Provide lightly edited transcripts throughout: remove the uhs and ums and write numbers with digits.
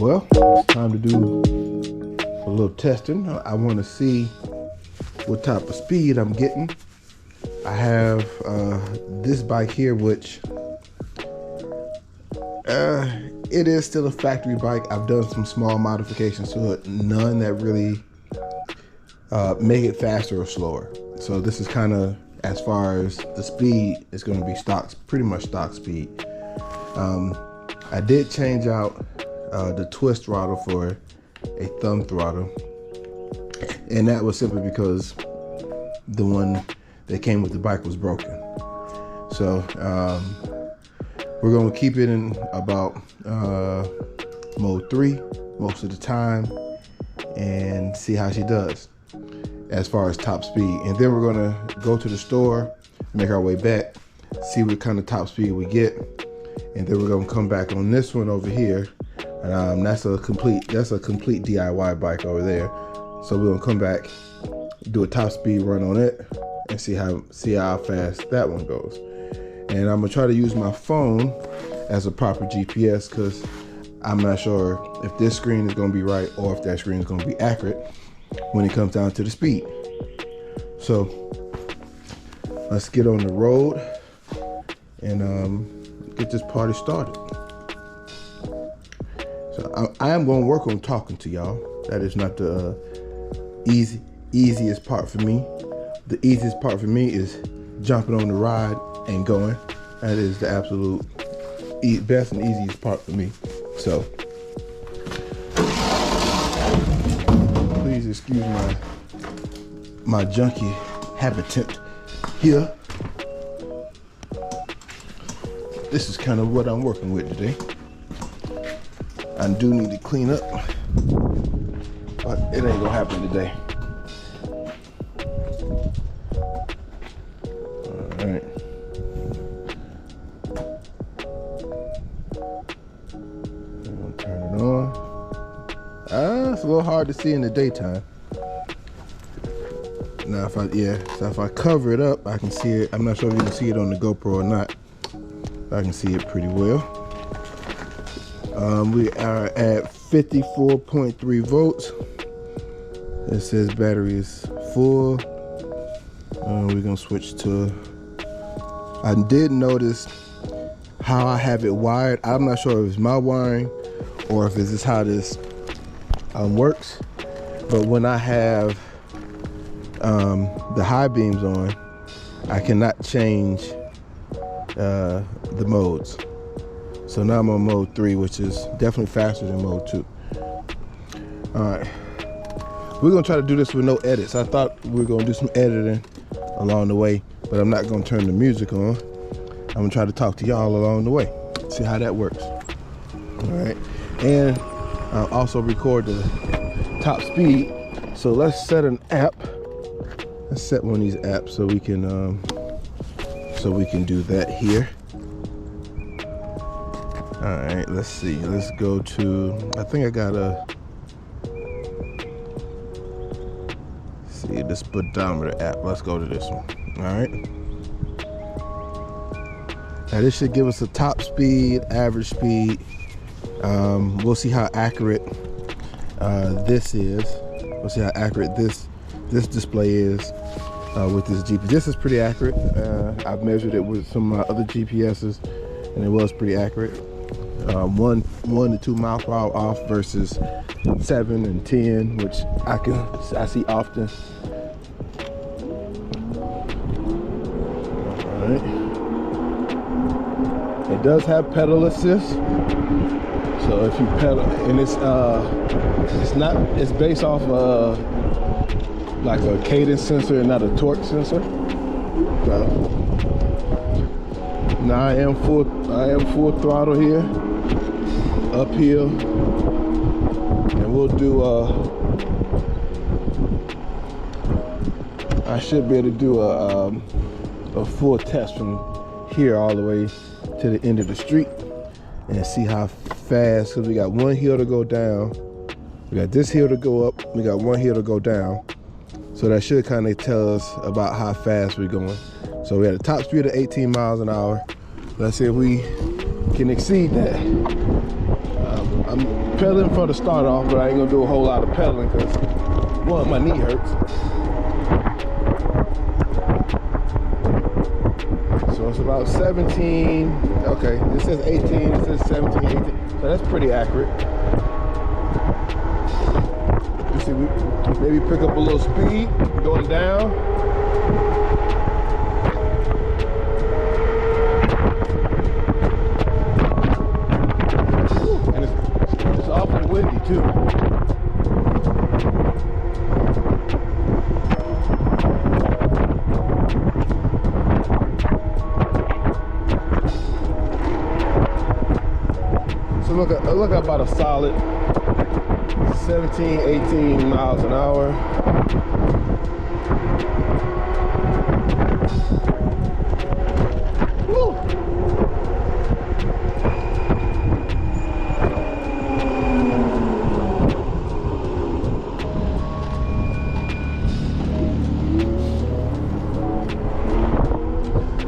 Well, it's time to do a little testing. I want to see what type of speed I'm getting. I have this bike here, which it is still a factory bike. I've done some small modifications to it, none that really make it faster or slower. So this is kind of, as far as the speed, it's going to be pretty much stock speed. I did change out the twist throttle for a thumb throttle, and that was simply because the one that came with the bike was broken. So we're going to keep it in about mode 3 most of the time and see how she does as far as top speed. And then we're going to go to the store, make our way back, see what kind of top speed we get, and then we're going to come back on this one over here. That's a complete DIY bike over there. So we're gonna come back, do a top speed run on it, and see how fast that one goes. And I'm gonna try to use my phone as a proper GPS, because I'm not sure if this screen is gonna be right or if that screen is gonna be accurate when it comes down to the speed. So let's get on the road and get this party started. So I am going to work on talking to y'all. That is not the easiest part for me. The easiest part for me is jumping on the ride and going. That is the absolute best and easiest part for me. So please excuse my junky habitant here. This is kind of what I'm working with today. I do need to clean up, but it ain't gonna happen today. All right. I'm gonna turn it on. It's a little hard to see in the daytime. Now, if I cover it up, I can see it. I'm not sure if you can see it on the GoPro or not. I can see it pretty well. We are at 54.3 volts. It says battery is full. We're gonna switch to, I did notice how I have it wired. I'm not sure if it's my wiring or if it's just how this works. But when I have the high beams on, I cannot change the modes. So now I'm on mode 3, which is definitely faster than mode 2. All right, we're gonna try to do this with no edits. I thought we were gonna do some editing along the way, but I'm not gonna turn the music on. I'm gonna try to talk to y'all along the way, see how that works. All right, and I'll also record the top speed. So let's set an app. Let's set one of these apps so we can do that here. All right, let's see. Let's go to, I think I gotta see the speedometer app. Let's go to this one. All right. Now this should give us a top speed, average speed. We'll see how accurate this is. We'll see how accurate this display is with this GPS. This is pretty accurate. I've measured it with some other GPSs, and it was pretty accurate. 1 to 2 miles per hour off versus 7 and 10, which I see often. All right. It does have pedal assist, so if you pedal, and it's based off like a cadence sensor and not a torque sensor. So now I am full throttle here, uphill, and we'll do I should be able to do a full test from here all the way to the end of the street and see how fast, because we got one hill to go down, we got this hill to go up, we got one hill to go down. So that should kind of tell us about how fast we're going. So we had a top speed of 18 miles an hour. Let's see if we can exceed that. I'm pedaling for the start off, but I ain't gonna do a whole lot of pedaling because one, my knee hurts. So it's about 17. Okay, this says 18. It says 17, 18. So that's pretty accurate. You see, we maybe pick up a little speed going down. Windy too. So look at about a solid 17, 18 miles an hour. Woo.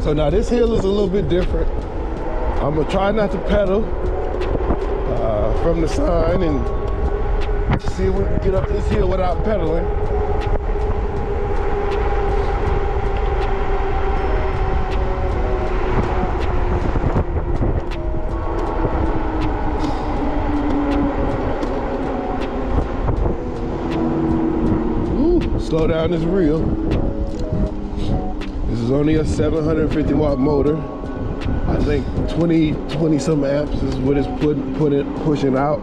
So now this hill is a little bit different. I'm gonna try not to pedal from the sign and see if we can get up this hill without pedaling. Ooh, slow down is real. This is only a 750 watt motor. I think 20 some amps is what it's pushing out.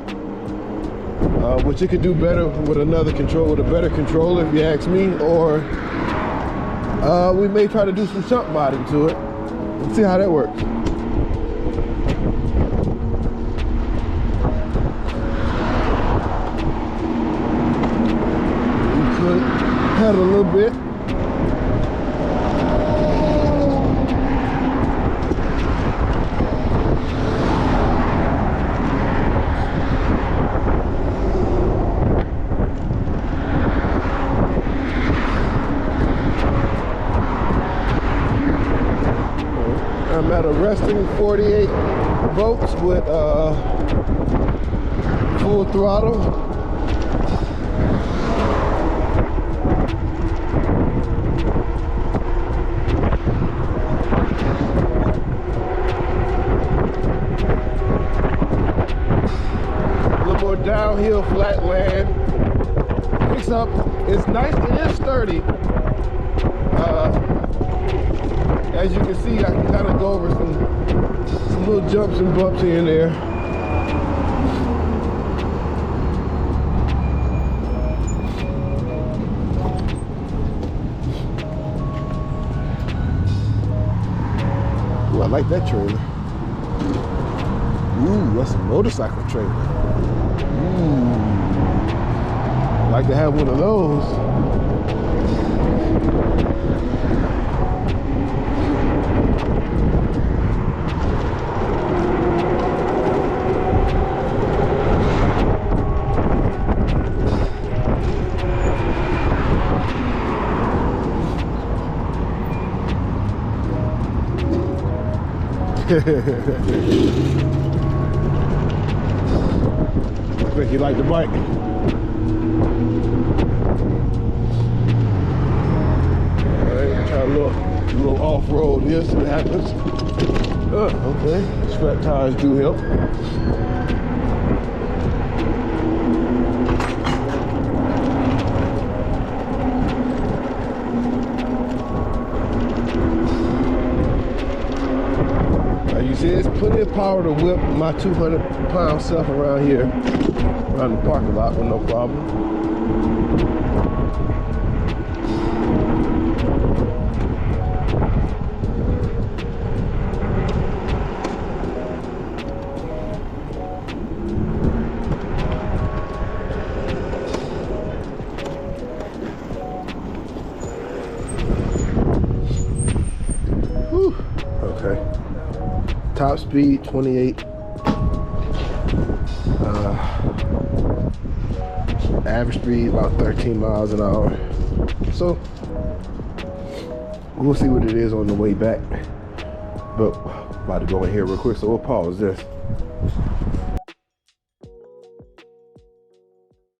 Which it could do better with another control, with a better controller, if you ask me, or we may try to do some shunt modding to it and see how that works. You could pedal a little bit. I'm at a resting 48 volts with full throttle. A little more downhill, flat land. Picks up. It's nice. It is sturdy. As you can see, I can kind of go over some little jumps and bumps here and there. Ooh, I like that trailer. Ooh, that's a motorcycle trailer. Ooh, I'd like to have one of those. I think you like the bike. Alright, try a little off-road here, see what happens. Okay, strap tires do help. There's plenty of power to whip my 200-pound self around here, around the parking lot with no problem. Whew. Okay. Top speed 28. Average speed about 13 miles an hour. So we'll see what it is on the way back. But about to go in here real quick, so we'll pause this.